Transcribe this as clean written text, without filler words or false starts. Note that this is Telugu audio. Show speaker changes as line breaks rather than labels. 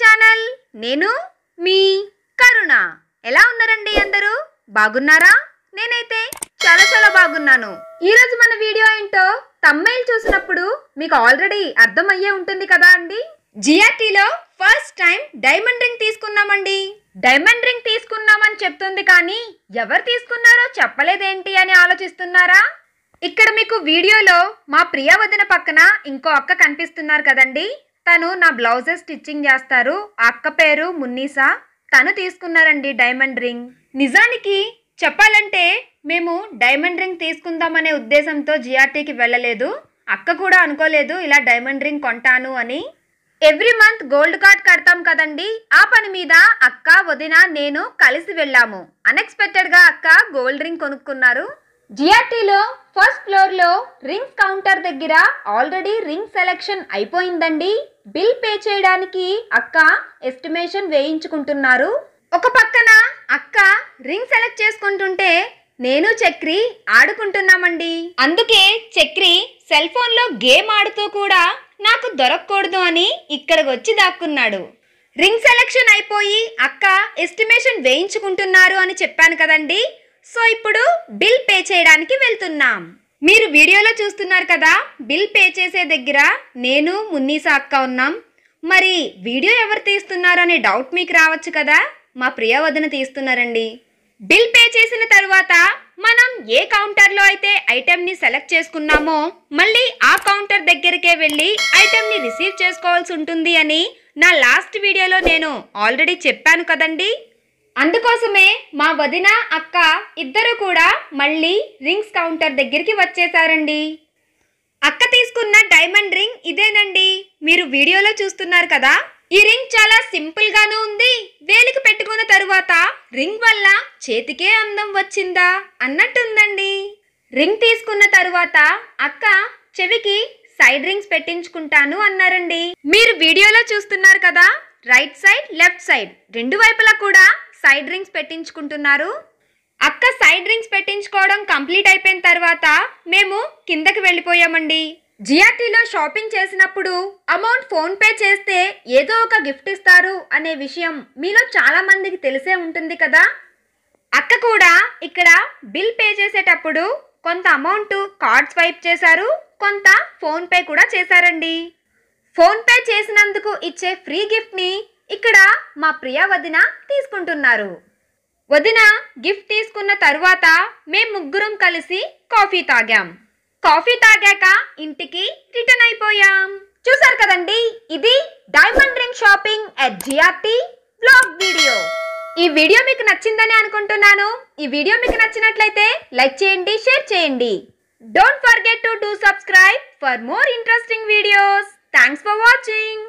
ఛానల్. నేను మీ కరుణ. ఎలా ఉన్నారండి అందరూ? బాగున్నారా? నేనైతే చాలా బాగున్నాను. ఈ రోజు మన వీడియో ఏంటో తమ్మైల్ చూసినప్పుడు మీకు ఆల్రెడీ అర్థమయ్యే ఉంటుంది కదా అండి. జిఆర్టీలో ఫస్ట్ టైం డైమండ్ రింగ్ తీసుకున్నామండి. డైమండ్ రింగ్ తీసుకున్నామని చెప్తుంది కానీ ఎవరు తీసుకున్నారో చెప్పలేదేంటి అని ఆలోచిస్తున్నారా? ఇక్కడ మీకు వీడియోలో మా ప్రియ వదిన పక్కన ఇంకో అక్క కనిపిస్తున్నారు కదండి. తను నా బ్లౌజెస్ స్టిచ్చింగ్ చేస్తారు. ఆ అక్క పేరు మున్నీసా. తను తీసుకున్నారండి డైమండ్ రింగ్. నిజానికి చెప్పాలంటే మేము డైమండ్ రింగ్ తీసుకుందామనే ఉద్దేశంతో జిఆర్టీకి వెళ్ళలేదు. అక్క కూడా అనుకోలేదు ఇలా డైమండ్ రింగ్ కొంటాను అని. ఎవ్రీ మంత్ గోల్డ్ కార్డ్ కడతాం కదండి. ఆ పని మీద అక్క వదిన నేను కలిసి వెళ్ళాము. అన్ఎక్స్పెక్టెడ్గా అక్క గోల్డ్ రింగ్ కొనుక్కున్నారు. జిఆర్టీలో ఫస్ట్ ఫ్లోర్లో రింగ్స్ కౌంటర్ దగ్గర ఆల్రెడీ రింగ్ సెలెక్షన్ అయిపోయిందండి. బిల్ పే చేయడానికి అక్క ఎస్టిమేషన్ వేయించుకుంటున్నారు. ఒక పక్కన అక్క రింగ్ సెలెక్ట్ చేసుకుంటుంటే నేను చక్రి ఆడుకుంటున్నామండి. అందుకే చక్రి సెల్ ఫోన్లో గేమ్ ఆడుతూ కూడా నాకు దొరకకూడదు అని ఇక్కడికి వచ్చి దాక్కున్నాడు. రింగ్ సెలెక్షన్ అయిపోయి అక్క ఎస్టిమేషన్ వేయించుకుంటున్నారు అని చెప్పాను కదండి. సో ఇప్పుడు బిల్ పే చేయడానికి వెళ్తున్నాం. మీరు వీడియోలో చూస్తున్నారు కదా, బిల్ పే చేసే దగ్గర నేను మున్నీసా అక్క ఉన్నాం. మరి వీడియో ఎవరు తీస్తున్నారు అనే డౌట్ మీకు రావచ్చు కదా. మా ప్రియ వదిన తీస్తున్నారండి. బిల్ పే చేసిన తర్వాత మనం ఏ కౌంటర్లో అయితే ఐటెంని సెలెక్ట్ చేసుకున్నామో మళ్ళీ ఆ కౌంటర్ దగ్గరికే వెళ్ళి ఐటెంని రిసీవ్ చేసుకోవాల్సి ఉంటుంది అని నా లాస్ట్ వీడియోలో నేను ఆల్రెడీ చెప్పాను కదండి. అందుకోసమే మా వదిన అక్క ఇద్దరు కూడా మళ్ళీ రింగ్స్ కౌంటర్ దగ్గరికి వచ్చేసారండి. అక్క తీసుకున్న డైమండ్ రింగ్ ఇదేనండి. మీరు వీడియోలో చూస్తున్నారు కదా. ఈ రింగ్ చాలా సింపుల్ గాను ఉంది. వేలికి పెట్టుకున్న తరువాత రింగ్ వల్ల చేతికే అందం వచ్చిందా అన్నట్టుందండి. రింగ్ తీసుకున్న తరువాత అక్క చెవికి సైడ్ రింగ్స్ పెట్టించుకుంటాను అన్నారండి. మీరు వీడియోలో చూస్తున్నారు కదా, రైట్ సైడ్ లెఫ్ట్ సైడ్ రెండు వైపులా కూడా సైడ్ రింగ్స్ పెట్టించుకుంటున్నారు. అక్క సైడ్ రింగ్స్ పెట్టించుకోవడం కంప్లీట్ అయిపోయిన తర్వాత మేము కిందకి వెళ్ళిపోయామండి. జిఆర్టీలో షాపింగ్ చేసినప్పుడు అమౌంట్ ఫోన్ పే చేస్తే ఏదో ఒక గిఫ్ట్ ఇస్తారు అనే విషయం మీలో చాలా మందికి తెలిసే ఉంటుంది కదా. అక్క కూడా ఇక్కడ బిల్ పే చేసేటప్పుడు కొంత అమౌంట్ కార్డ్ స్వైప్ చేశారు, కొంత ఫోన్ పే కూడా చేశారండి. ఫోన్ పే చేసినందుకు ఇచ్చే ఫ్రీ గిఫ్ట్ని ఇక్కడ మా ప్రియ వదిన తీసుకుంటున్నారు. వదిన గిఫ్ట్ తీసుకున్న తరువాత మేము ముగ్గురం కలిసి కాఫీ తాగాం. కాఫీ తాగాక ఇంటికి రిటర్న్ అయిపోయాం. చూసారు కదండి, ఇది diamond ring shopping at GRT vlog video. ఈ వీడియో మీకు నచ్చిందని అనుకుంటున్నాను. ఈ వీడియో మీకు నచ్చినట్లయితే లైక్ చేయండి, షేర్ చేయండి. Don't forget to do subscribe for more interesting videos. Thanks for watching.